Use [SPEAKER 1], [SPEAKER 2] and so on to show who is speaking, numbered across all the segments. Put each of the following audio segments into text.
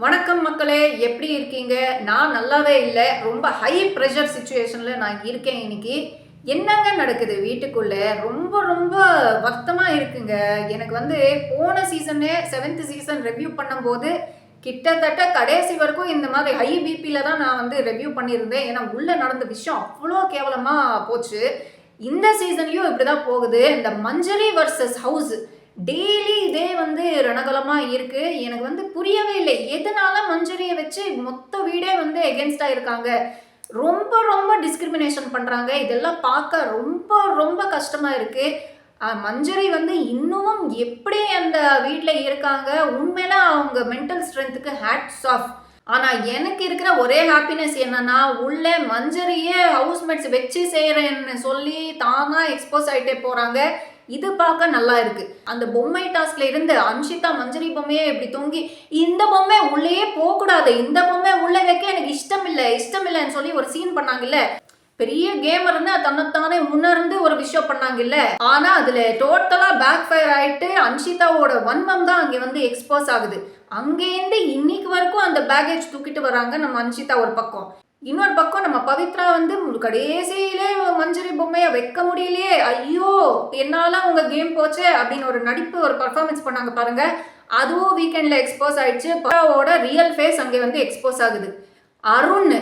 [SPEAKER 1] வணக்கம் மக்களே, எப்படி இருக்கீங்க? நான் நல்லாவே இல்லை. ரொம்ப ஹை ப்ரெஷர் சிச்சுவேஷன்ல நான் இருக்கேன் இன்னைக்கு. என்னங்க நடக்குது வீட்டுக்குள்ள? ரொம்ப ரொம்ப வருத்தமா இருக்குங்க. எனக்கு போன சீசனே 7th சீசன் ரிவ்யூ பண்ணும்போது கிட்டத்தட்ட கடைசி வரைக்கும் இந்த மாதிரி ஹை பிபில தான் நான் ரிவ்யூ பண்ணியிருந்தேன். ஏன்னா உள்ள நடந்த விஷயம் அவ்வளோ கேவலமா போச்சு. இந்த சீசன்லயும் இப்படிதான் போகுது. இந்த மஞ்சரி வர்சஸ் ஹவுஸ் டெய்லி இதே ரணகலமா இருக்கு. எனக்கு புரியவே இல்லை. எதனால மஞ்சரியை வச்சு மொத்த வீடே எகென்ஸ்டா இருக்காங்க. ரொம்ப ரொம்ப டிஸ்கிரிமினேஷன் பண்றாங்க. இதெல்லாம் பார்க்க ரொம்ப ரொம்ப கஷ்டமா இருக்கு. மஞ்சரி இன்னமும் எப்படி அந்த வீட்டில் இருக்காங்க. உண்மையில அவங்க மென்டல் ஸ்ட்ரென்த்துக்கு ஹேட்ஸ் ஆஃப். ஆனா எனக்கு இருக்கிற ஒரே ஹாப்பினஸ் என்னன்னா, உள்ள மஞ்சரியே ஹவுஸ்மேட்ஸ் வச்சு செய்யறேன்னு சொல்லி தானா எக்ஸ்போஸ் ஆயிட்டே போறாங்க. இது பார்க்க நல்லா இருக்கு. அந்த பொம்மை டாஸ்க்ல இருந்து அன்ஷிதா மஞ்சரி பொம்மையே இப்படி தொங்கி, இந்த பொம்மை உள்ளே போகக்கூடாது, இந்த பொம்மை உள்ள வைக்க எனக்கு இஷ்டம் இல்லைன்னு சொல்லி ஒரு சீன் பண்ணாங்கல்ல. பெரிய கேமர்னு தன்னைத்தானே உணர்ந்து ஒரு விஷயம் பண்ணாங்கல்ல. ஆனா அதுல டோட்டலா பேக் ஃபயர் ஆயிட்டு அன்ஷிதாவோட வன்மம் தான் அங்க எக்ஸ்போஸ் ஆகுது. அங்கேருந்து இன்னைக்கு வரைக்கும் அந்த பேகேஜ் தூக்கிட்டு வராங்க நம்ம அன்ஷிதா ஒரு பக்கம். இன்னொரு பக்கம் நம்ம பவித்ரா கடைசியிலே மஞ்சரி பொம்மையை வைக்க முடியலையே, ஐயோ என்னால உங்க கேம் போச்சு அப்படின்னு ஒரு நடிப்பு ஒரு பர்ஃபார்மன்ஸ் பண்ணாங்க பாருங்க. அதுவும் வீக்கெண்ட்ல எக்ஸ்போஸ் ஆயிடுச்சு. பவித்ராவோட ரியல் ஃபேஸ் அங்கே எக்ஸ்போஸ் ஆகுது. அருண்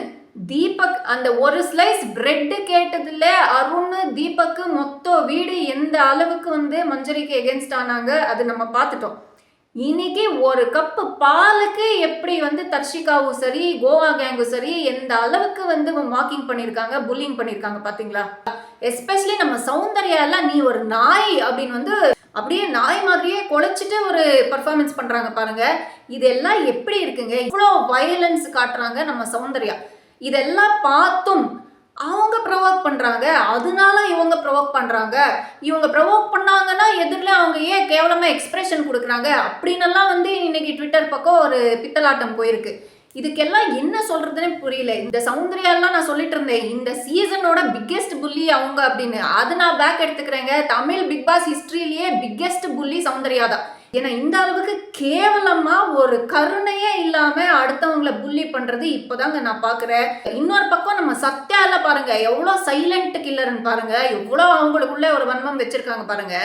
[SPEAKER 1] தீபக் அந்த ஒரு ஸ்லைஸ் பிரெட் கேட்டதுல அருண் தீபக் மொத்த வீடு எந்த அளவுக்கு மஞ்சரிக்கு எகென்ஸ்ட் ஆனாங்க அது நம்ம பார்த்துட்டோம். இன்னைக்கு ஒரு கப்பு பாலுக்கு எப்படி தர்ஷிகாவும் சரி கோவா கேங்கும் சரி எந்த அளவுக்கு மார்க்கிங் பண்ணியிருக்காங்க, புல்லிங் பண்ணியிருக்காங்க பார்த்தீங்களா? எஸ்பெஷலி நம்ம சௌந்தர்யால நீ ஒரு நாய் அப்படின்னு அப்படியே நாய் மாதிரியே குலைச்சிட்டு ஒரு பர்ஃபார்மன்ஸ் பண்றாங்க பாருங்க. இதெல்லாம் எப்படி இருக்குங்க? இவ்வளோ வயலன்ஸ் காட்டுறாங்க நம்ம சௌந்தர்யா. இதெல்லாம் பார்த்தும் அவங்க ப்ரொவோக் பண்றாங்க. அதனால இவங்க ப்ரொவோக் பண்றாங்க. இவங்க ப்ரொவோக் பண்ணாங்கன்னா எதிரில் அவங்க ஏன் கேவலமா எக்ஸ்பிரஷன் கொடுக்குறாங்க அப்படின்னெல்லாம் இன்னைக்கு ட்விட்டர் பக்கம் ஒரு பித்தலாட்டம் போயிருக்கு. இதுக்கெல்லாம் என்ன சொல்றதுன்னு புரியல. இந்த சௌந்தர்யாலாம் நான் சொல்லிட்டு இருந்தேன் இந்த சீசனோட பிக்கெஸ்ட் புள்ளி அவங்க அப்படின்னு. அது நான் பேக் எடுத்துக்கிறேங்க. தமிழ் பிக் பாஸ் ஹிஸ்டரியிலேயே பிக்கெஸ்ட் புள்ளி சௌந்தர்யா தான். ஏன்னா இந்த அளவுக்கு கேவலமா ஒரு கருணையே இல்லாம அடுத்தவங்களை புள்ளி பண்றது இப்பதாங்க நான் பாக்குறேன். இன்னொரு பக்கம் நம்ம சத்யால பாருங்க எவ்வளவு சைலண்ட் கில்லர்னு பாருங்க. எவ்வளவு அவங்களுக்குள்ள ஒரு வன்மம் வச்சிருக்காங்க பாருங்க.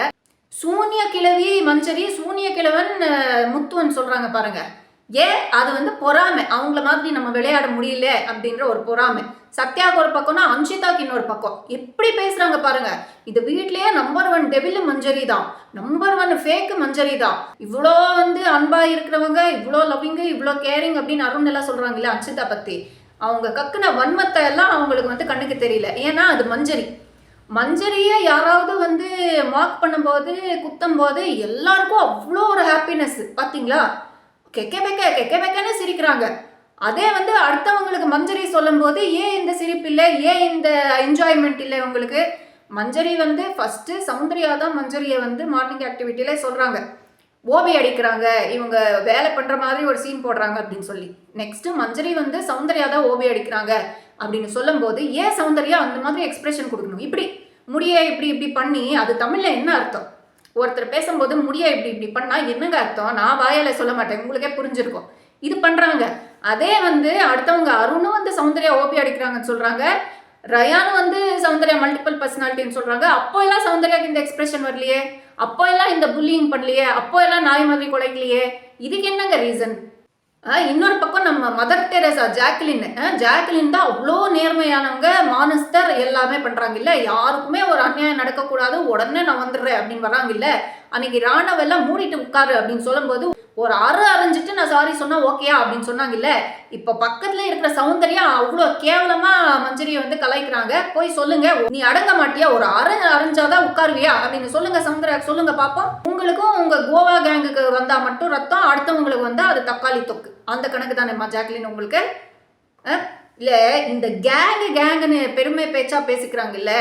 [SPEAKER 1] சூனிய கிழவி மஞ்சரி, சூனிய கிழவன் முத்துவன் சொல்றாங்க பாருங்க. அது பொறாமை. அவங்கள மாதிரி நம்ம விளையாட முடியல அப்படின்ற ஒரு பொறாமை. சத்யாவுக்கு ஒரு பக்கம்னா அன்ஷிதாக்கு இன்னொரு பக்கம். எப்படி பேசுறாங்க பாருங்க. இது வீட்லயே நம்பர் 1 டெவில் மஞ்சரி தான், நம்பர் 1 ஃபேக் மஞ்சரி தான். இவ்வளோ அன்பா இருக்கிறவங்க, இவ்வளோ லவ்விங், இவ்வளோ கேரிங் அப்படின்னு அருண் எல்லாம் சொல்றாங்கல்ல அன்ஷிதா பத்தி. அவங்க கக்குன வன்மத்தை எல்லாம் அவங்களுக்கு கண்ணுக்கு தெரியல. ஏன்னா அது மஞ்சரியை யாராவது மார்க் பண்ணும்போது குத்தும் போது எல்லாருக்கும் அவ்வளோ ஒரு ஹாப்பினஸ் பார்த்தீங்களா? கெக்கன்னு சிரிக்கிறாங்க. அதே அடுத்தவங்களுக்கு மஞ்சரி சொல்லும் போது ஏன் இந்த சிரிப்பு இல்லை, ஏன் இந்த என்ஜாய்மெண்ட் இல்லை உங்களுக்கு? மஞ்சரி ஃபர்ஸ்ட் சௌந்தர்யா தான் மஞ்சரியை மார்னிங் ஆக்டிவிட்டியில சொல்றாங்க. ஓபி அடிக்கிறாங்க, இவங்க வேலை பண்ற மாதிரி ஒரு சீன் போடுறாங்க அப்படின்னு சொல்லி. நெக்ஸ்ட் மஞ்சரி சௌந்தர்யா தான் ஓபி அடிக்கிறாங்க அப்படின்னு சொல்லும் போது ஏன் சௌந்தர்யா அந்த மாதிரி எக்ஸ்பிரஷன் கொடுக்கணும்? இப்படி முடிய இப்படி இப்படி பண்ணி அது தமிழ்ல என்ன அர்த்தம்? ஒருத்தர் பேசும்போது முடிய இப்படி இப்படி பண்ணா என்னங்க அர்த்தம்? நான் வாயால சொல்ல மாட்டேன், உங்களுக்கே புரிஞ்சிருக்கும். இது பண்றாங்க. அதே அடுத்தவங்க அருணும் சௌந்தர்யா ஓபி அடிக்கிறாங்கன்னு சொல்றாங்க. ரயானு சௌந்தர்யா மல்டிபிள் பர்சனாலிட்டின்னு சொல்றாங்க. அப்போ எல்லாம் சௌந்தர்யாக்கு இந்த எக்ஸ்பிரஷன் வரலையே, அப்போ எல்லாம் இந்த புல்லிங் பண்ணலையே, அப்போ எல்லாம் நாய் மாதிரி குலைக்கலையே. இதுக்கு என்னங்க ரீசன்? இன்னொரு பக்கம் நம்ம மதர் தெரேசா ஜாக்லின் தான் அவ்வளோ நேர்மையானவங்க, மானஸ்தர், எல்லாமே பண்றாங்க இல்ல. யாருக்குமே ஒரு அநியாயம் நடக்கக்கூடாது, உடனே நான் வந்துடுறேன் அப்படின்னு வராங்க இல்ல. அன்னைக்கு ராணவெல்லாம் மூடிட்டு உட்காரு அப்படின்னு சொல்லும் போது ஒரு அரைஞ்சிட்டு நான் சாரி சொன்னா ஓகேயா அப்படின்னு சொன்னாங்க இல்ல. இப்ப பக்கத்துல இருக்கிற சௌந்தர்யா அவ்வளோ கேவலமா மஞ்சரியை கலாய்க்கிறாங்க. போய் சொல்லுங்க, நீ அடங்க மாட்டியா? ஒரு அரைஞ்சாதான் உட்காருவியா அப்படின்னு சொல்லுங்க சௌந்தர்யா, சொல்லுங்க பாப்போம். உங்களுக்கும் உங்க கோவா கேங்குக்கு வந்தா மட்டும் ரத்தம், அடுத்தவங்களுக்கு அது தக்காளி தொக்கு. அந்த கணக்கு தானே ஜாக்லின் உங்களுக்கு? இல்ல இந்த கேங்குன்னு பெருமை பேச்சா பேசிக்கிறாங்கல்ல.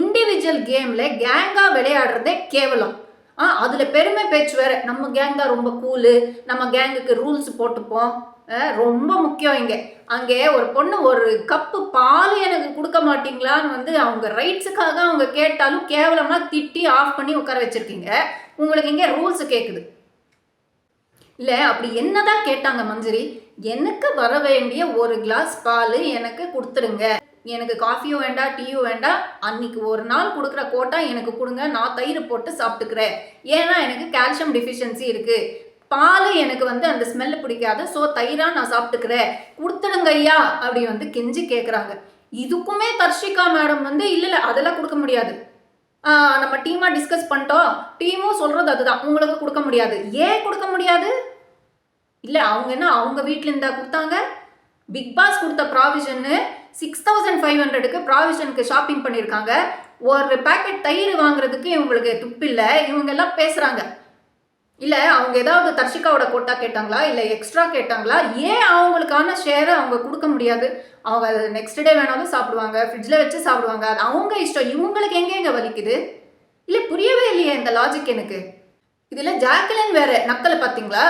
[SPEAKER 1] இண்டிவிஜுவல் கேம்ல கேங்கா விளையாடுறதே கேவலம். அதுல பெருமை பேச்சு வேற. நம்ம கேங் தான் ரொம்ப கூலு, நம்ம கேங்குக்கு ரூல்ஸ் போட்டுப்போம், ரொம்ப முக்கியம். அங்கே ஒரு பொண்ணு ஒரு கப்பு பால் எனக்கு கொடுக்க மாட்டீங்களான்னு அவங்க ரைட்ஸுக்காக அவங்க கேட்டாலும் கேவலமா திட்டி ஆஃப் பண்ணி உட்கார வச்சிருக்கீங்க. உங்களுக்கு இங்கே ரூல்ஸ் கேட்குது. இல்லை அப்படி என்னதான் கேட்டாங்க மஞ்சரி? எனக்கு வர வேண்டிய ஒரு கிளாஸ் பால் எனக்கு கொடுத்துருங்க, எனக்கு காஃபியும் வேண்டாம் டீயும் வேண்டாம், அன்னைக்கு ஒரு நாள் கொடுக்குற கோட்டா எனக்கு கொடுங்க, நான் தயிர் போட்டு சாப்பிட்டுக்கிறேன், ஏன்னா எனக்கு கால்சியம் டெஃபிஷியன்சி இருக்குது, பால் எனக்கு வந்து அந்த ஸ்மெல்லு பிடிக்காது, ஸோ தயிராக நான் சாப்பிட்டுக்கிறேன், கொடுத்துடுங்க ஐயா அப்படி வந்து கெஞ்சி கேட்குறாங்க. இதுக்குமே தர்ஷிகா மேடம் வந்து இல்லை அதெல்லாம் கொடுக்க முடியாது, நம்ம டீமாக டிஸ்கஸ் பண்ணிட்டோம், டீமும் சொல்கிறது அதுதான், உங்களுக்கு கொடுக்க முடியாது. ஏன் கொடுக்க முடியாது? இல்லை அவங்க என்ன அவங்க வீட்டில் இருந்தா கொடுத்தாங்க? பிக் பாஸ் கொடுத்த ப்ராவிஷன்னு 6500க்கு ப்ராவிஷனுக்கு ஷாப்பிங் பண்ணியிருக்காங்க. ஒரு பேக்கெட் தயிர் வாங்குறதுக்கு இவங்களுக்கு துப்பில்லை. இவங்க எல்லாம் பேசுகிறாங்க. இல்லை அவங்க ஏதாவது தர்ஷிகாவோட கோட்டா கேட்டாங்களா, இல்லை எக்ஸ்ட்ரா கேட்டாங்களா? ஏன் அவங்களுக்கான ஷேரை அவங்க கொடுக்க முடியாது? அவங்க அது நெக்ஸ்ட் டே வேணாலும் சாப்பிடுவாங்க, ஃப்ரிட்ஜில் வச்சு சாப்பிடுவாங்க, அது அவங்க இஷ்டம். இவங்களுக்கு எங்கே வலிக்குது? இல்லை புரியவே இல்லையே இந்த லாஜிக் எனக்கு. இதில் ஜாக்லின் வேற நக்கலை பார்த்தீங்களா?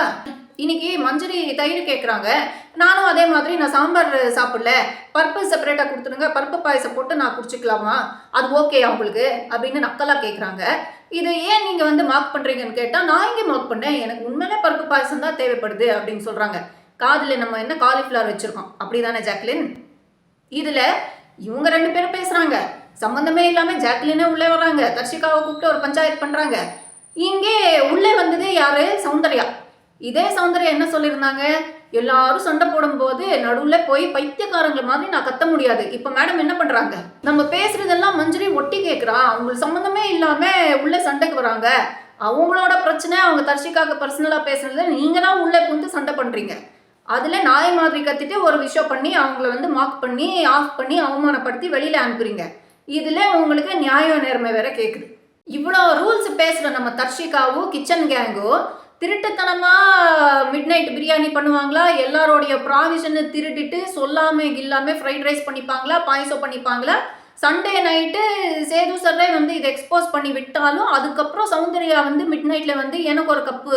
[SPEAKER 1] இன்னைக்கு மஞ்சரி தயிர் கேட்குறாங்க, நானும் அதே மாதிரி நான் சாம்பார் சாப்பிடல, பருப்பு செப்பரேட்டாக கொடுத்துருங்க, பருப்பு பாயசம் போட்டு நான் குடிச்சிக்கலாமா, அது ஓகே அவங்களுக்கு அப்படின்னு நக்கலாக கேட்குறாங்க. இது ஏன் நீங்கள் வந்து மார்க் பண்ணுறீங்கன்னு கேட்டால், நான் இங்கே மார்க் பண்ணேன், எனக்கு உண்மையிலே பருப்பு பாயசம் தான் தேவைப்படுது அப்படின்னு சொல்கிறாங்க. காதில் நம்ம என்ன காலிஃப்ளவர் வச்சுருக்கோம் அப்படி தானே ஜாக்லின்? இதில் இவங்க 2 பேரும் பேசுகிறாங்க, சம்மந்தமே இல்லாமல் ஜாக்லினே உள்ளே வர்றாங்க, தர்ஷிகாவை கூப்பிட்டு ஒரு பஞ்சாயத்து பண்ணுறாங்க. இங்கே உள்ளே வந்ததே யாரு? சௌந்தர்யா. இதே சௌந்தர்யா என்ன சொல்லியிருந்தாங்க, எல்லாரும் சண்டை போடும்போது நடுவில் போய் பைத்தியக்காரங்களை மாதிரி நான் கத்த முடியாது. இப்போ மேடம் என்ன பண்ணுறாங்க, நம்ம பேசுறதெல்லாம் மஞ்சரி ஒட்டி கேட்குறா, அவங்களுக்கு சம்மந்தமே இல்லாமல் உள்ளே சண்டைக்கு வராங்க, அவங்களோட பிரச்சனை, அவங்க தர்ஷிகாவுக்கு பர்சனலாக பேசுறது, நீங்கள் தான் உள்ளே புந்து சண்டை பண்ணுறீங்க. அதில் நாய் மாதிரி கத்திட்டு ஒரு விஷயம் பண்ணி அவங்கள வந்து மார்க் பண்ணி ஆஃப் பண்ணி அவமானப்படுத்தி வெளியில் அனுப்புறீங்க. இதில் உங்களுக்கு நியாய நேர்மை வேற கேட்குது. இவ்வளோ ரூல்ஸ் பேசுகிற நம்ம தர்ஷிகாவோ கிச்சன் கேங்கோ திருட்டுத்தனமாக மிட் நைட் பிரியாணி பண்ணுவாங்களா, எல்லாரோடைய ப்ராவிஷனை திருட்டிட்டு சொல்லாமல் இல்லாமல் ஃப்ரைட் ரைஸ் பண்ணிப்பாங்களா, பாயசம் பண்ணிப்பாங்களா? சண்டே நைட்டு சேது சர்ரே வந்து இதை எக்ஸ்போஸ் பண்ணி விட்டாலும் அதுக்கப்புறம் சௌந்தர்யா வந்து மிட் நைட்டில் வந்து எனக்கு ஒரு கப்பு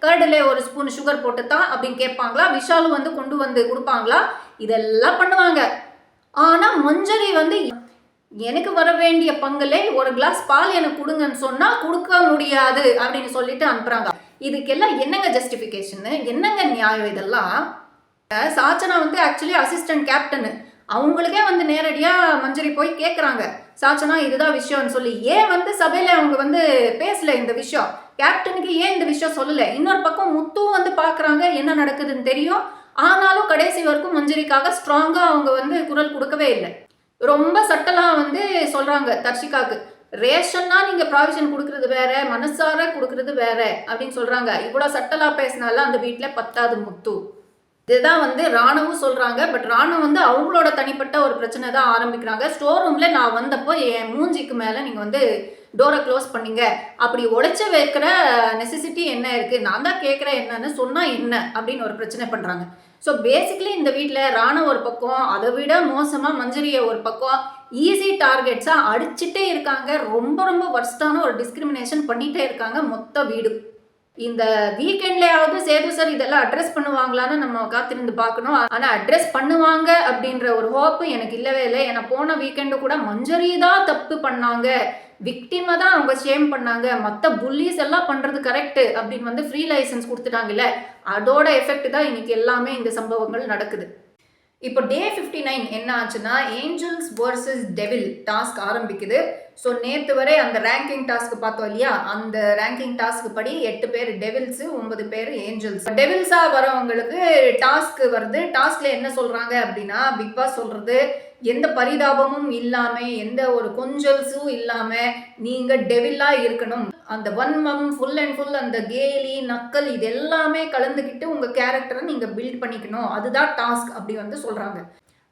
[SPEAKER 1] கர்டில் ஒரு ஸ்பூன் சுகர் போட்டு தான் அப்படின்னு கேட்பாங்களா? விஷாலும் வந்து கொண்டு வந்து கொடுப்பாங்களா? இதெல்லாம் பண்ணுவாங்க. ஆனால் மஞ்சரி வந்து எனக்கு வர வேண்டிய பங்குலே ஒரு கிளாஸ் பால் எனக்கு கொடுங்கன்னு சொன்னால் கொடுக்க முடியாது அப்படின்னு சொல்லிட்டு அனுப்புகிறாங்க. இதுக்கெல்லாம் என்னங்க ஜஸ்டிஃபிகேஷனு, என்னங்க நியாயம்? இதெல்லாம் சாச்சனா வந்து ஆக்சுவலி அசிஸ்டன்ட் கேப்டனு, அவங்களுக்கே வந்து நேரடியாக மஞ்சரி போய் கேட்குறாங்க, சாச்சனா இதுதான் விஷயம்னு சொல்லி. ஏன் வந்து சபையில் அவங்க வந்து பேசலை இந்த விஷயம், கேப்டனுக்கு ஏன் இந்த விஷயம் சொல்லலை? இன்னொரு பக்கம் முத்துவும் வந்து பார்க்குறாங்க என்ன நடக்குதுன்னு தெரியும், ஆனாலும் கடைசி வரைக்கும் மஞ்சரிக்காக ஸ்ட்ராங்காக அவங்க வந்து குரல் கொடுக்கவே இல்லை. ரொம்ப சட்டலாக வந்து சொல்கிறாங்க தர்ஷிகாவுக்கு, ரேஷன்னா நீங்கள் ப்ராவிஷன் கொடுக்குறது வேற, மனசார கொடுக்குறது வேற அப்படின்னு சொல்கிறாங்க. இவ்வளோ சட்டலாக பேசினால அந்த வீட்டில் பத்தாது முத்து. இதுதான் வந்து ராணுவும் சொல்கிறாங்க. பட் ராணு வந்து அவங்களோட தனிப்பட்ட ஒரு பிரச்சனை தான் ஆரம்பிக்கிறாங்க. ஸ்டோர் ரூமில் நான் வந்தப்போ என் மூஞ்சிக்கு மேலே நீங்கள் வந்து டோரை க்ளோஸ் பண்ணிங்க, அப்படி உடைச்சி வைக்கிற நெசசிட்டி என்ன இருக்குது, நான் தான் கேட்குறேன் என்னன்னு சொன்னால் என்ன அப்படின்னு ஒரு பிரச்சனை பண்ணுறாங்க. ஸோ பேசிக்கலி இந்த வீட்டில் ராணு ஒரு பக்கம், அதை விட மோசமாக மஞ்சரியை ஒரு பக்கம் ஈஸி டார்கெட்ஸாக அடிச்சுட்டே இருக்காங்க. ரொம்ப ரொம்ப வர்ஸ்டான ஒரு டிஸ்கிரிமினேஷன் பண்ணிகிட்டே இருக்காங்க மொத்த வீடு. இந்த வீக்கெண்ட்லயாவது சேது சார் இதெல்லாம் அட்ரஸ் பண்ணுவாங்களான்னு நம்ம காத்திருந்து பார்க்கணும். ஆனால் அட்ரஸ் பண்ணுவாங்க அப்படின்ற ஒரு ஹோப்பு எனக்கு இல்லவே இல்லை. ஏன்னா போன வீக்கெண்டு கூட மஞ்சரி தான் தப்பு பண்ணாங்க, விக்டிமை தான் அவங்க ஷேம் பண்ணாங்க, மற்ற புல்லிஸ் எல்லாம் பண்ணுறது கரெக்டு அப்படின்னு வந்து ஃப்ரீ லைசன்ஸ் கொடுத்துட்டாங்கல்ல, அதோட எஃபெக்ட் தான் இன்னைக்கு எல்லாமே இந்த சம்பவங்கள் நடக்குது. இப்போ டே 59 என்ன ஆச்சுன்னா, ஏஞ்சல்ஸ் வர்சஸ் டெவில் டாஸ்க் ஆரம்பிக்குது. ஸோ நேற்று வரை அந்த ரேங்கிங் டாஸ்க் பார்த்தோம் இல்லையா, அந்த ரேங்கிங் டாஸ்க் படி 8 பேர் டெவில்ஸு, 9 பேர் ஏஞ்சல்ஸ். டெவில்ஸாக வரவங்களுக்கு டாஸ்க் வருது. டாஸ்கில் என்ன சொல்கிறாங்க அப்படின்னா, பிக் பாஸ் சொல்கிறது, எந்த பரிதாபமும் இல்லாமல், எந்த ஒரு கொஞ்சல்ஸும் இல்லாமல் நீங்கள் டெவிலாக இருக்கணும், அந்த வன்மம் ஃபுல் அண்ட் ஃபுல் அந்த கேலி நக்கல் இது எல்லாமே கலந்துக்கிட்டு உங்கள் கேரக்டரை நீங்கள் பில்ட் பண்ணிக்கணும், அதுதான் டாஸ்க் அப்படி வந்து சொல்கிறாங்க.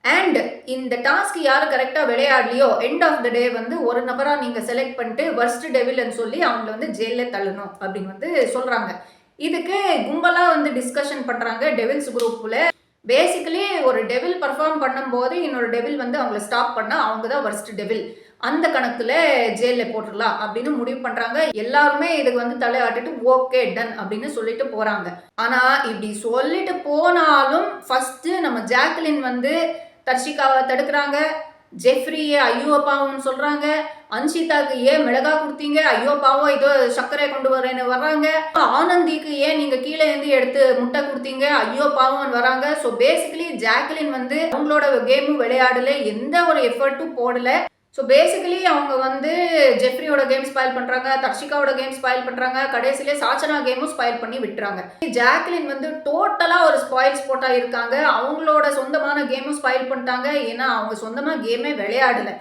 [SPEAKER 1] அண்ட் இந்த டாஸ்க் யார் கரெக்டாக விளையாடலையோ எண்ட் ஆஃப் த டே வந்து ஒரு நபராக நீங்கள் செலக்ட் பண்ணிட்டு வர்ஸ்ட் டெவில்னு சொல்லி அவங்கள வந்து ஜெயிலில் தள்ளணும் அப்படின்னு வந்து சொல்கிறாங்க. இதுக்கு கும்பலாக வந்து டிஸ்கஷன் பண்ணுறாங்க டெவில்ஸ் குரூப்பில். பேசிக்கலி ஒரு டெவில் பர்ஃபார்ம் பண்ணும்போது இன்னொரு டெவில் வந்து அவங்கள ஸ்டாப் பண்ணால் அவங்க தான் வர்ஸ்ட் டெவில், அந்த கணக்கில் ஜெயிலில் போட்டுடலாம் அப்படின்னு முடிவு பண்ணுறாங்க. எல்லாருமே இதுக்கு வந்து தலையாட்டிட்டு ஓகே டன் அப்படின்னு சொல்லிட்டு போகிறாங்க. ஆனால் இப்படி சொல்லிட்டு போனாலும் ஃபஸ்ட்டு நம்ம ஜாக்லின் வந்து தர்ஷிகாவை தடுக்கிறாங்க, ஜெஃப்ரியை ஐயோ பாவம்னு சொல்றாங்க. அன்ஷிதாக்கு ஏன் மிளகா கொடுத்தீங்க, ஐயோ பாவம் ஏதோ சர்க்கரை கொண்டு வரேன்னு வர்றாங்க. ஆனந்திக்கு ஏன் நீங்க கீழே இருந்து எடுத்து முட்டை கொடுத்தீங்க, ஐயோ பாவம்னு வராங்க. ஸோ பேசிக்கலி ஜாக்லின் வந்து அவங்களோட கேமும் விளையாடல, எந்த ஒரு எஃபர்ட்டும் போடல. ஸோ பேசிக்கலி அவங்க வந்து ஜெஃப்ரியோட கேம் ஸ்பாயில் பண்ணுறாங்க, தர்ஷிகாவோட கேம் ஸ்பாயில் பண்ணுறாங்க, கடைசியிலே சாச்சனா கேமும் ஸ்பாயில் பண்ணி விட்டுறாங்க. ஜாக்லின் வந்து டோட்டலாக ஒரு ஸ்பாயில் ஸ்பாட்டாக இருக்காங்க. அவங்களோட சொந்தமான கேமும் ஸ்பாயில் பண்ணிட்டாங்க. ஏன்னா அவங்க சொந்தமாக கேமே விளையாடலை.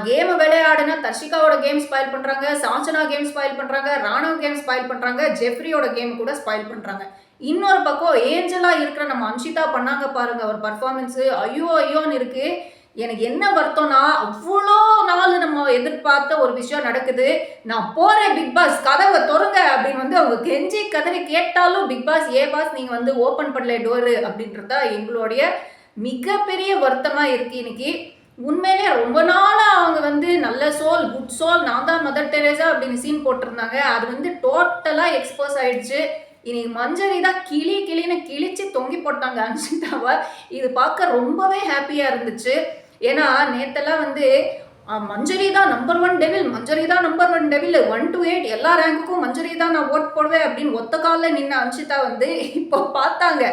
[SPEAKER 1] கேமை விளையாடுனா தர்ஷிகாவோட கேம் ஸ்பாயில் பண்ணுறாங்க, சாச்சனா கேம் ஸ்பாயில் பண்ணுறாங்க, ராணவ் கேம் ஸ்பாயில் பண்ணுறாங்க, ஜெஃப்ரியோட கேம் கூட ஸ்பாயில் பண்ணுறாங்க. இன்னொரு பக்கம் ஏஞ்சலாக இருக்கிற நம்ம அன்ஷிதா பண்ணாங்க பாருங்க ஒரு பர்ஃபார்மன்ஸு, ஐயோ ஐயோன்னு இருக்குது. எனக்கு என்ன வருத்தம்னா அவ்வளோ நாள் நம்ம எதிர்பார்த்த ஒரு விஷயம் நடக்குது. நான் போகிறேன் பிக் பாஸ் கதவை திறங்க அப்படின்னு வந்து அவங்க கெஞ்சி கதறி கேட்டாலும் பிக் பாஸ் பாஸ் நீங்கள் வந்து ஓப்பன் பண்ணல டோரு அப்படின்றதா எங்களுடைய மிகப்பெரிய வருத்தமாக இருக்குது இன்னைக்கு. உண்மையிலே ரொம்ப நாளாக அவங்க வந்து நல்ல சோல், குட் சோல், நான் தான் மதர் டெரேசா அப்படின்னு சீன் போட்டிருந்தாங்க. அது வந்து டோட்டலாக எக்ஸ்போஸ் ஆயிடுச்சு. இன்னைக்கு மஞ்சரி தான் கிளின்னு கிழிச்சு தொங்கி போட்டாங்க அன்ஷிதாவை. இது பார்க்க ரொம்பவே ஹாப்பியாக இருந்துச்சு. ஏன்னா நேத்தெல்லாம் வந்து மஞ்சரி தான் நம்பர் 1 டெவில், மஞ்சரி தான் நம்பர் 1 டெவில், 1 to 8 எல்லா ரேங்குக்கும் மஞ்சரி தான் நான் ஓட் போடுவேன் அப்படின்னு ஒத்த காலில் நின்ன அன்ஷிதா வந்து இப்போ பார்த்தாங்க.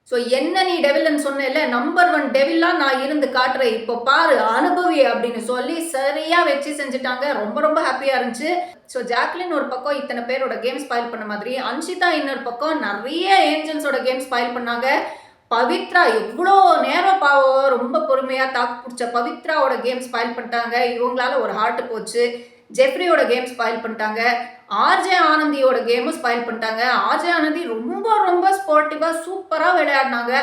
[SPEAKER 1] ஸோ என்ன நீ டெவில்னு சொன்னேன்ல, நம்பர் 1 டெவில்லாம் நான் இருந்து காட்டுறேன், இப்போ பாரு அனுபவி அப்படின்னு சொல்லி சரியாக வச்சு செஞ்சுட்டாங்க. ரொம்ப ரொம்ப ஹாப்பியாக இருந்துச்சு. ஸோ ஜாக்லின் ஒரு பக்கம் இத்தனை பேரோட கேம் ஸ்பாயில் பண்ண மாதிரி, அன்ஷிதா இன்னொரு பக்கம் நிறைய ஏஞ்சல்ஸோட கேம் ஸ்பாயில் பண்ணாங்க. பவித்ரா எவ்வளோ நேரம் பாவம் ரொம்ப பொறுமையாக தாக்கு பிடிச்ச பவித்ராவோட கேம் ஸ்பாயில் பண்ணிட்டாங்க. இவங்களால ஒரு ஹார்ட் போச்சு. ஜெஃப்ரியோட கேம் ஸ்பாயில் பண்ணிட்டாங்க. ஆர்ஜே ஆனந்தியோட கேமும் ஸ்பாயில் பண்ணிட்டாங்க. ஆர்ஜே ஆனந்தி ரொம்ப ரொம்ப ஸ்போர்ட்டிவாக சூப்பராக விளையாடினாங்க.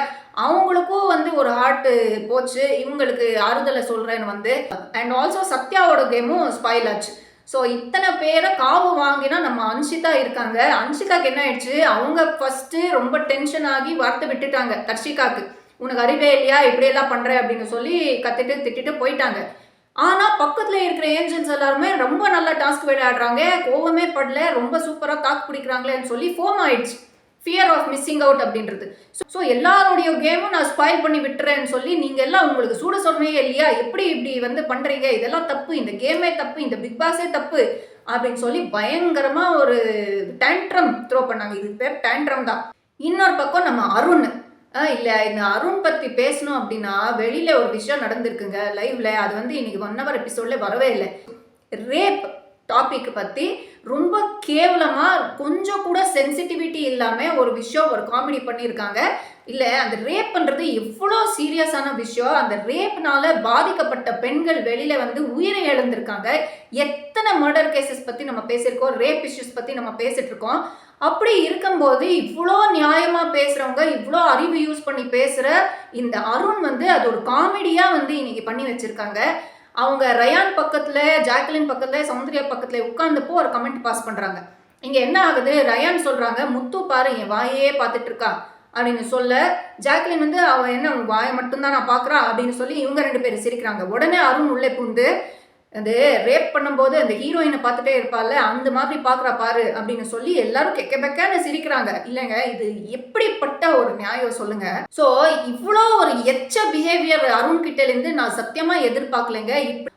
[SPEAKER 1] அவங்களுக்கும் வந்து ஒரு ஹார்ட் போச்சு. இவங்களுக்கு ஆறுதலை சொல்கிறேன்னு வந்து அண்ட் ஆல்சோ சத்யாவோட கேமும் ஸ்பாயில் ஆச்சு. ஸோ இத்தனை பேரை காவு வாங்கினா நம்ம அன்ஷிதா இருக்காங்க. அன்ஷிதாக்கு என்ன ஆயிடுச்சு, அவங்க ஃபஸ்ட்டு ரொம்ப டென்ஷன் ஆகி வார்த்தை விட்டுட்டாங்க தர்ஷிகாக்கு, உனக்கு அறிவே இல்லையா இப்படியெல்லாம் பண்ணுற அப்படின்னு சொல்லி கத்திட்டு திட்டிட்டு போயிட்டாங்க. ஆனால் பக்கத்தில் இருக்கிற ஏஞ்சல்ஸ் எல்லாருமே ரொம்ப நல்ல டாஸ்க் விளையாடுறாங்க, கோவமே படல, ரொம்ப சூப்பராக தாக்கு பிடிக்கிறாங்களேன்னு சொல்லி ஃபோம் ஆயிடுச்சு. ஃபியர் ஆஃப் மிஸ்ஸிங் அவுட் அப்படின்றது. ஸோ எல்லாருடைய கேமும் நான் ஸ்பாயில் பண்ணி விட்டுறேன்னு சொல்லி நீங்கள் எல்லாம் உங்களுக்கு சூட சொன்னே இல்லையா, எப்படி இப்படி வந்து பண்ணுறீங்க, இதெல்லாம் தப்பு, இந்த கேமே தப்பு, இந்த பிக் பாஸே தப்பு அப்படின்னு சொல்லி பயங்கரமாக ஒரு டேண்ட்ரம் த்ரோ பண்ணாங்க. இது பேர் டேண்ட்ரம் தான். இன்னொரு பக்கம் நம்ம அருண் இல்லை, இந்த அருண் பற்றி பேசணும் அப்படின்னா வெளியில் ஒரு விஷயம் நடந்திருக்குங்க லைவ்ல. அது வந்து இன்னைக்கு 1 hour எபிசோட்ல வரவே இல்லை. ரேப் டாபிக் பற்றி ரொம்ப கேவலமாக கொஞ்சம் கூட சென்சிட்டிவிட்டி இல்லாமல் ஒரு விஷயம் ஒரு காமெடி பண்ணியிருக்காங்க. இல்லை, அந்த ரேப் பண்ணுறது எவ்வளோ சீரியஸான விஷயம். அந்த ரேப்னால பாதிக்கப்பட்ட பெண்கள் வெளியில் வந்து உயிரை இழந்திருக்காங்க. எத்தனை மர்டர் கேசஸ் பற்றி நம்ம பேசியிருக்கோம், ரேப் இஷ்யூஸ் பற்றி நம்ம பேசிகிட்டு இருக்கோம். அப்படி இருக்கும்போது இவ்வளோ நியாயமாக பேசுகிறவங்க, இவ்வளோ அறிவு யூஸ் பண்ணி பேசுகிற இந்த அருண் வந்து அது ஒரு காமெடியாக வந்து இன்னைக்கு பண்ணி வச்சுருக்காங்க. அவங்க ரயான் பக்கத்தில், ஜாக்லின் பக்கத்தில், சௌந்தர்யா பக்கத்தில் உட்கார்ந்தப்போ ஒரு கமெண்ட் பாஸ் பண்ணுறாங்க. இங்கே என்ன ஆகுது, ரயான் சொல்கிறாங்க முத்து பாரு என் வாயே பார்த்துட்டு இருக்கா அப்படின்னு சொல்ல, ஜாக்லின் வந்து அவன் என்ன உன் வாயை மட்டும்தான் நான் பார்க்குறா அப்படின்னு சொல்லி இவங்க 2 பேரும் சிரிக்கிறாங்க. உடனே அருண் உள்ளே பூந்து அது ரேப் பண்ணும்போது அந்த ஹீரோயினை பார்த்துட்டே இருப்பாள்ல அந்த மாதிரி பார்க்குறா பாரு அப்படின்னு சொல்லி எல்லாரும் கெக்க பெக்கான்னு சிரிக்கிறாங்க. இல்லைங்க, இது எப்படிப்பட்ட ஒரு நியாயம் சொல்லுங்க. ஸோ இவ்வளோ ஒரு எச்ச பிஹேவியர் அருண் கிட்டேருந்து நான் சத்தியமாக எதிர்பார்க்கலைங்க.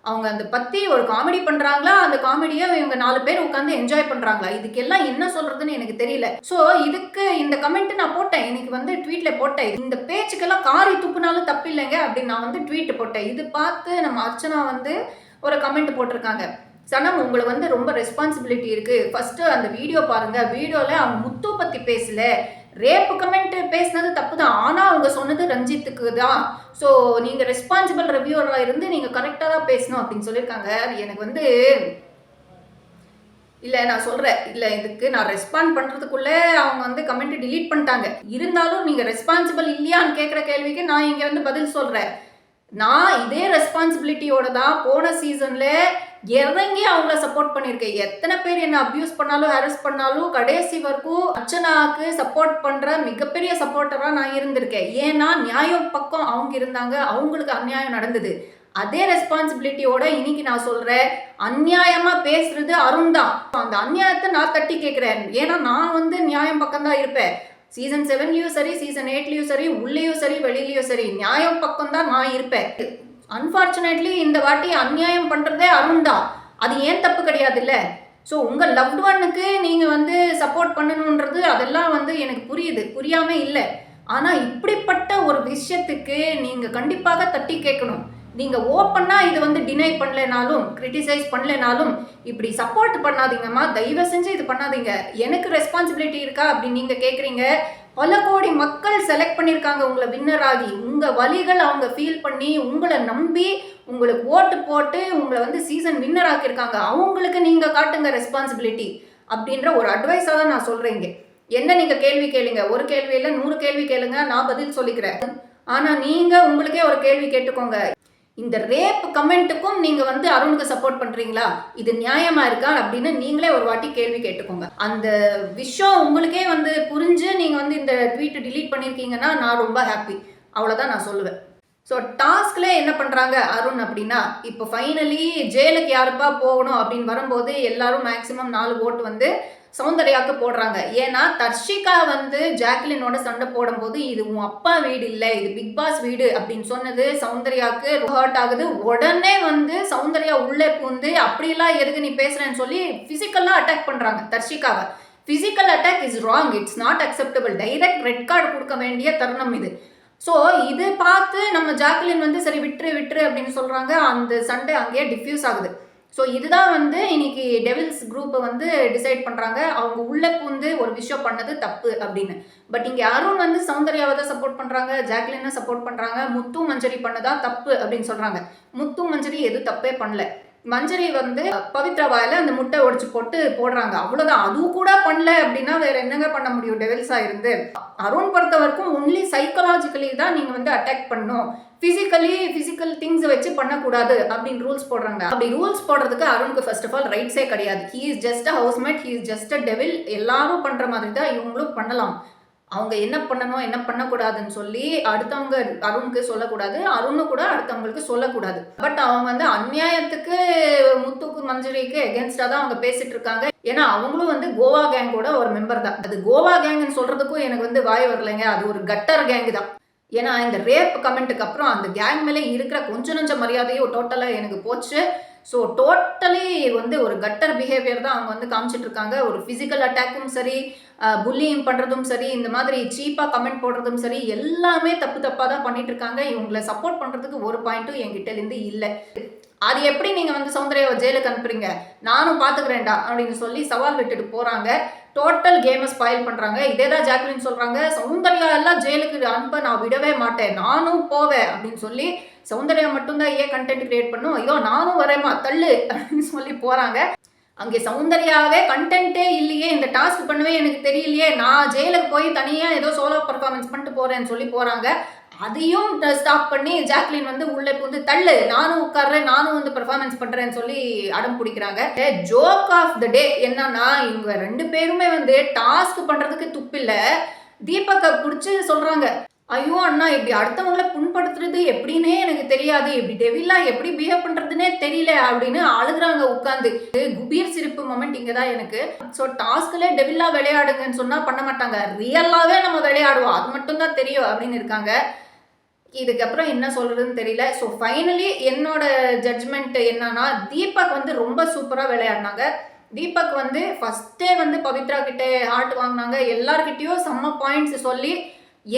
[SPEAKER 1] அவங்க அந்த பற்றி ஒரு காமெடி பண்ணுறாங்களா, அந்த காமெடியை இவங்க 4 பேர் உட்காந்து என்ஜாய் பண்ணுறாங்களா, இதுக்கெல்லாம் என்ன சொல்கிறதுன்னு எனக்கு தெரியல. ஸோ இதுக்கு இந்த கமெண்ட் நான் போட்டேன், இன்னைக்கு வந்து ட்வீட்டில் போட்டேன். இந்த பேச்சுக்கெல்லாம் காரி துப்புனாலும் தப்பு இல்லைங்க அப்படின்னு நான் வந்து ட்வீட் போட்டேன். இது பார்த்து நம்ம அர்ச்சனா வந்து ஒரு கமெண்ட் போட்டிருக்காங்க, சனம் உங்களுக்கு வந்து ரொம்ப ரெஸ்பான்சிபிலிட்டி இருக்குது, ஃபஸ்ட்டு அந்த வீடியோ பாருங்கள், வீடியோவில் அவங்க முத்து பற்றி பேசலை, ரேப் கமெண்ட் பேசினது தப்பு தான், ஆனால் அவங்க சொன்னது ரஞ்சித்துக்கு தான், ஸோ நீங்கள் ரெஸ்பான்சிபிள் ரிவ்யூவராக இருந்து நீங்கள் கரெக்டாக தான் பேசணும் அப்படின்னு சொல்லியிருக்காங்க. எனக்கு வந்து இல்லை நான் சொல்கிறேன், இல்லை இதுக்கு நான் ரெஸ்பாண்ட் பண்ணுறதுக்குள்ளே அவங்க வந்து கமெண்ட்டை டிலீட் பண்ணிட்டாங்க. இருந்தாலும் நீங்கள் ரெஸ்பான்சிபிள் இல்லையான்னு கேட்குற கேள்விக்கு நான் இங்கே வந்து பதில் சொல்கிறேன். நான் இதே ரெஸ்பான்சிபிலிட்டியோட தான் போன சீசனில் இறங்கி அவங்கள சப்போர்ட் பண்ணியிருக்கேன். எத்தனை பேர் என்னை அப்யூஸ் பண்ணாலும் ஹாரஸ் பண்ணாலும் கடைசி வரைக்கும் அர்ச்சனாவுக்கு சப்போர்ட் பண்ணுற மிகப்பெரிய சப்போர்ட்டராக நான் இருந்திருக்கேன். ஏன்னா நியாயம் பக்கம் அவங்க இருந்தாங்க, அவங்களுக்கு அநியாயம் நடந்தது. அதே ரெஸ்பான்சிபிலிட்டியோட இன்னைக்கு நான் சொல்கிறேன், அநியாயமாக பேசுறது அருண் தான். அந்த அநியாயத்தை நான் தட்டி கேட்குறேன். ஏன்னா நான் வந்து நியாயம் பக்கம்தான் இருப்பேன். சீசன் 7லையும் சரி, சீசன் 8லையும் சரி, உள்ளேயும் சரி, வெளியிலையும் சரி, நியாயம் பக்கம் தான் நான் இருப்பேன். அன்ஃபார்ச்சுனேட்லி இந்த வாட்டி அநியாயம் பண்ணுறதே அருண் தான். அது ஏன் தப்பு கிடையாது இல்லை. ஸோ உங்கள் லவ்ட் ஒன்னுக்கு நீங்கள் வந்து சப்போர்ட் பண்ணணுன்றது அதெல்லாம் வந்து எனக்கு புரியுது, புரியாமல் இல்லை. ஆனால் இப்படிப்பட்ட ஒரு விஷயத்துக்கு நீங்கள் கண்டிப்பாக தட்டி கேட்கணும். நீங்கள் ஓப்பனாக இது வந்து டினை பண்ணலைனாலும் கிரிட்டிசைஸ் பண்ணலைனாலும் இப்படி சப்போர்ட் பண்ணாதீங்கம்மா, தயவு செஞ்சு இது பண்ணாதீங்க. எனக்கு ரெஸ்பான்சிபிலிட்டி இருக்கா அப்படின்னு நீங்கள் கேட்குறீங்க. பல கோடி மக்கள் செலக்ட் பண்ணியிருக்காங்க உங்களை வின்னர் ஆகி. உங்கள் வலிகள் அவங்க ஃபீல் பண்ணி உங்களை நம்பி உங்களுக்கு ஓட்டு போட்டு உங்களை வந்து சீசன் வின்னர் ஆக்கியிருக்காங்க. அவங்களுக்கு நீங்கள் காட்டுங்க ரெஸ்பான்சிபிலிட்டி அப்படின்ற ஒரு அட்வைஸாக தான் நான் சொல்கிறேங்க. என்ன நீங்கள் கேள்வி கேளுங்க, ஒரு கேள்வி இல்லை 100 கேள்வி கேளுங்க, நான் பதில் சொல்லிக்கிறேன். ஆனால் நீங்கள் உங்களுக்கே ஒரு கேள்வி கேட்டுக்கோங்க. இந்த ரேப் கமெண்ட்டுக்கும் நீங்கள் வந்து அருணுக்கு சப்போர்ட் பண்ணுறீங்களா, இது நியாயமாக இருக்கா அப்படின்னு நீங்களே ஒரு வாட்டி கேள்வி கேட்டுக்கோங்க. அந்த விஷயம் உங்களுக்கே வந்து புரிஞ்சு நீங்கள் வந்து இந்த ட்வீட்டை டிலீட் பண்ணியிருக்கீங்கன்னா நான் ரொம்ப ஹாப்பி. அவ்வளோதான் நான் சொல்லுவேன். ஸோ டாஸ்க்ல என்ன பண்ணுறாங்க அருண் அப்படின்னா, இப்போ ஃபைனலி ஜெயிலுக்கு யாருப்பா போகணும் அப்படின்னு வரும்போது எல்லாரும் மேக்ஸிமம் 4 ஓட்டு வந்து சௌந்தர்யாவுக்கு போடுறாங்க. ஏன்னா தர்ஷிகா வந்து ஜாக்லினோட சண்டை போடும்போது இது உன் அப்பா வீடு இல்லை, இது பிக் பாஸ் வீடு அப்படின்னு சொன்னது சௌந்தர்யாவுக்கு ஹர்ட் ஆகுது. உடனே வந்து சௌந்தர்யா உள்ளே பூந்து அப்படிலாம் எதுக்கு நீ பேசுறேன்னு சொல்லி ஃபிசிக்கலாக அட்டாக் பண்ணுறாங்க தர்ஷிகாவை. Physical attack is wrong, it's not acceptable. Direct red card கொடுக்க வேண்டிய தருணம் இது. ஸோ இது பார்த்து நம்ம ஜாக்லின் வந்து சரி விட்டுரு அப்படின்னு சொல்கிறாங்க. அந்த சண்டை அங்கேயே டிஃப்யூஸ் ஆகுது. ஸோ இதுதான் வந்து இன்னைக்கு டெவில்ஸ் குரூப்பை வந்து டிசைட் பண்ணுறாங்க. அவங்க உள்ளே பூந்து ஒரு விஷயம் பண்ணது தப்பு அப்படின்னு. பட் இங்கே அருண் வந்து சௌந்தர்யாவை தான் சப்போர்ட் பண்ணுறாங்க, ஜாக்லினை சப்போர்ட் பண்ணுறாங்க. முத்து மஞ்சரி பண்ணதான் தப்பு அப்படின்னு சொல்கிறாங்க. முத்து மஞ்சரி எதுவும் தப்பே பண்ணல. மஞ்சரி வந்து பவித்ரா வாயில அந்த முட்டை உடைச்சு போட்டு போடுறாங்க, அவ்வளோதான். அதுவும் கூட பண்ணல அப்படின்னா வேற என்னங்க பண்ண முடியும் டெவில்ஸா இருந்து. அருண் பொறுத்த வரைக்கும் ஒன்லி சைக்கலாஜிக்கலி தான் நீங்க வந்து அட்டாக் பண்ணணும், பிசிக்கல் திங்ஸ் வச்சு பண்ணக்கூடாது அப்படின்னு ரூல்ஸ் போடுறாங்க. அப்படி ரூல்ஸ் போடுறதுக்கு அருணுக்கு ஃபர்ஸ்ட் ஆஃப் ஆல் ரைட்ஸே கிடையாது. He is just a housemate, he is just a devil. எல்லாரும் பண்ற மாதிரி தான் இவங்களும் பண்ணலாம். அவங்க என்ன பண்ணணும் என்ன பண்ணக்கூடாதுன்னு சொல்லி அடுத்தவங்க அருணுக்கு சொல்லக்கூடாது, அருணு கூட அடுத்தவங்களுக்கு சொல்லக்கூடாது. பட் அவங்க வந்து அநியாயத்துக்கு முத்துக்கு மஞ்சரிக்கு எகென்ஸ்டா தான் அவங்க பேசிட்டு இருக்காங்க. ஏன்னா அவங்களும் வந்து கோவா கேங்கோட ஒரு மெம்பர் தான். அது கோவா கேங்னு சொல்றதுக்கும் எனக்கு வந்து வாய் வரலைங்க, அது ஒரு கட்டர் கேங் தான். ஏன்னா இந்த ரேப் கமெண்ட்டுக்கு அப்புறம் அந்த கேங் மேலே இருக்கிற கொஞ்ச நஞ்ச மரியாதையும் டோட்டலாக எனக்கு போச்சு. ஸோ டோட்டலி வந்து ஒரு கட்டர் பிஹேவியர் தான் அவங்க வந்து காமிச்சிட்டு இருக்காங்க. ஒரு ஃபிசிக்கல் அட்டாக்கும் சரி, புல்லிங் பண்ணுறதும் சரி, இந்த மாதிரி சீப்பாக கமெண்ட் போடுறதும் சரி, எல்லாமே தப்பாக தான் பண்ணிட்டு இருக்காங்க. இவங்களை சப்போர்ட் பண்ணுறதுக்கு ஒரு பாயிண்ட்டும் என்கிட்டலேருந்து இல்லை. அது எப்படி நீங்கள் வந்து சௌந்தர்யாவை ஜெயிலுக்கு அனுப்புறீங்க, நானும் பார்த்துக்கிறேன்டா அப்படின்னு சொல்லி சவால் விட்டுட்டு போகிறாங்க. டோட்டல் கேமை ஸ்பாயில் பண்ணுறாங்க. இதே தான் ஜாக்லின் சொல்கிறாங்க, சௌந்தர்யா எல்லாம் ஜெயிலுக்கு அனுப்ப நான் விடவே மாட்டேன், நானும் போவேன் அப்படின்னு சொல்லி. சௌந்தர்யா மட்டும்தான் ஏன் கண்டென்ட் கிரியேட் பண்ணும், ஐயோ நானும் வரேம்மா தள்ளு அப்படின்னு சொல்லி போகிறாங்க. அங்கே சௌந்தர்யாவே கண்டென்ட்டே இல்லையே, இந்த டாஸ்க் பண்ணவே எனக்கு தெரியலையே, நான் ஜெயிலுக்கு போய் தனியாக ஏதோ சோலோ பர்ஃபார்மன்ஸ் பண்ணிட்டு போகிறேன்னு சொல்லி போகிறாங்க. அதையும் ஸ்டாப் பண்ணி ஜாக்லின் வந்து உள்ளே புகுந்து தள்ளு, நானும் உட்கார்றேன், நானும் வந்து பெர்ஃபார்மன்ஸ் பண்ணுறேன்னு சொல்லி அடம் பிடிக்கிறாங்க. ஜோக் ஆஃப் த டே என்னன்னா, இவங்க 2 பேருமே வந்து டாஸ்க் பண்ணுறதுக்கு துப்பில்லை. தீபக்கை பிடிச்சி சொல்கிறாங்க, ஐயோ அண்ணா இப்படி அடுத்தவங்களை புண்படுத்துறது எப்படின்னே எனக்கு தெரியாது, இப்படி டெவிலா எப்படி பிஹேவ் பண்ணுறதுனே தெரியல அப்படின்னு அழுகுறாங்க உட்காந்து. குபீர் சிரிப்பு மொமெண்ட் இங்கே தான் எனக்கு. ஸோ டாஸ்க்ல டெவிலா விளையாடுங்கன்னு சொன்னால் பண்ண மாட்டாங்க, ரியலாகவே நம்ம விளையாடுவோம், அது மட்டும்தான் தெரியும் அப்படின்னு இருக்காங்க. இதுக்கப்புறம் என்ன சொல்கிறதுன்னு தெரியல. ஸோ ஃபைனலி என்னோட ஜட்ஜ்மெண்ட் என்னன்னா, தீபக் வந்து ரொம்ப சூப்பராக விளையாடினாங்க. தீபக் வந்து ஃபஸ்ட்டே வந்து பவித்ரா கிட்டே ஹார்ட் வாங்கினாங்க. எல்லார்கிட்டையும் செம்ம பாயிண்ட்ஸ் சொல்லி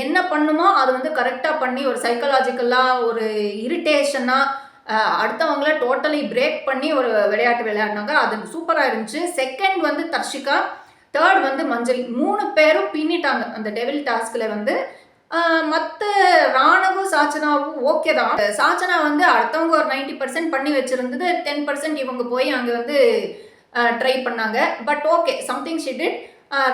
[SPEAKER 1] என்ன பண்ணுமோ அது வந்து கரெக்டாக பண்ணி ஒரு சைக்கலாஜிக்கலாக ஒரு இரிட்டேஷனாக அடுத்தவங்கள டோட்டலி பிரேக் பண்ணி ஒரு விளையாட்டு விளையாடினாங்க. அது சூப்பராக இருந்துச்சு. செகண்ட் வந்து தர்ஷிகா, தேர்ட் வந்து மஞ்சரி. 3 பேரும் பின்னிட்டாங்க அந்த டெவில் டாஸ்கில் வந்து. மற்ற ராணவும் சாச்சனாவும் ஓகே தான். சாச்சனா வந்து அடுத்தவங்க ஒரு 90% பண்ணி வச்சுருந்தது, 10% இவங்க போய் அங்கே வந்து ட்ரை பண்ணாங்க. But okay, something she did.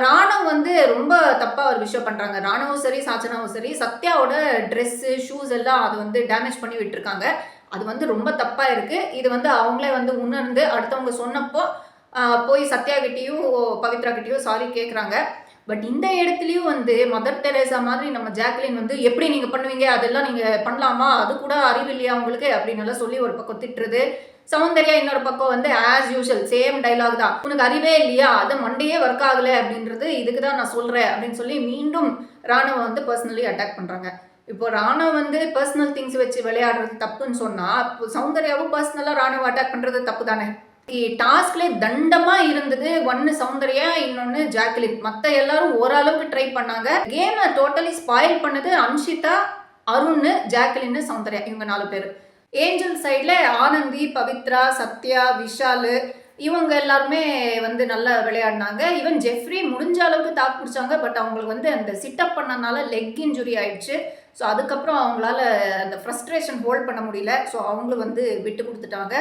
[SPEAKER 1] Raanav வந்து ரொம்ப தப்பாக ஒரு விஷயம் பண்ணுறாங்க. ராணவும் சரி சத்யாவும் சரி, சத்யாவோட ட்ரெஸ்ஸு ஷூஸ் எல்லாம் அது வந்து டேமேஜ் பண்ணி விட்டுருக்காங்க. அது வந்து ரொம்ப தப்பாக இருக்குது. இது வந்து அவங்களே வந்து உணர்ந்து அடுத்தவங்க சொன்னப்போ போய் சத்யாகிட்டையும் பவித்ராகிட்டையும் சாரி கேட்குறாங்க. பட் இந்த இடத்துலையும் வந்து மதர் தெரேசா மாதிரி நம்ம ஜாக்லின் வந்து எப்படி நீங்கள் பண்ணுவீங்க, அதெல்லாம் நீங்கள் பண்ணலாமா, அது கூட அறிவு இல்லையா உங்களுக்கு அப்படின்னு எல்லாம் சொல்லி ஒரு பக்கம் திட்டுறது. சௌந்தர்யா இன்னொரு பக்கம் வந்து ஆஸ் யூஷுவல் சேம் டைலாக் தான், உனக்கு அறிவே இல்லையா, அது மண்டையே ஒர்க் ஆகலை அப்படின்றது, இதுக்கு தான் நான் சொல்கிறேன் அப்படின்னு சொல்லி மீண்டும் ராணுவ வந்து பர்சனலி அட்டாக் பண்ணுறாங்க. இப்போ ராணா வந்து பர்சனல் திங்ஸ் வச்சு விளையாடுறது தப்புன்னு சொன்னா, இப்போ சௌந்தர்யாவும் பர்சனலா ராணுவ அட்டாக் பண்றது தப்பு தானே? டாஸ்க்ல தண்டமா இருந்தது ஒன்னு சௌந்தர்யா, இன்னொன்னு ஜாக்லின். மத்த எல்லாரும் ஓரளவுக்கு ட்ரை பண்ணாங்க. கேமை டோட்டலி ஸ்பாயில் பண்ணது அன்ஷிதா, அருண், ஜாக்லின், சௌந்தர்யா இவங்க 4 பேர். ஏஞ்சல் சைட்ல ஆனந்தி, பவித்ரா, சத்யா, விஷால் இவங்க எல்லாருமே வந்து நல்லா விளையாடினாங்க. ஈவன் ஜெஃப்ரி முடிஞ்ச அளவுக்கு தாக்கு பிடிச்சாங்க. பட் அவங்களுக்கு வந்து அந்த சிட்டப் பண்ணனால லெக் இன்ஜுரி ஆயிடுச்சு. ஸோ அதுக்கப்புறம் அவங்களால அந்த ஃப்ரஸ்ட்ரேஷன் ஹோல்ட் பண்ண முடியல. ஸோ அவங்களும் வந்து விட்டு கொடுத்துட்டாங்க.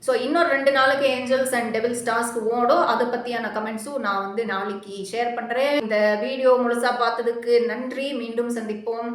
[SPEAKER 1] ஸோ இன்னொரு 2 நாளுக்கு ஏஞ்சல்ஸ் அண்ட் டெவில்ஸ் டாஸ்க் ஓடும். அதை பற்றியான கமெண்ட்ஸும் நான் வந்து நாளைக்கு ஷேர் பண்ணுறேன். இந்த வீடியோ முழுசாக பார்த்ததுக்கு நன்றி. மீண்டும் சந்திப்போம்.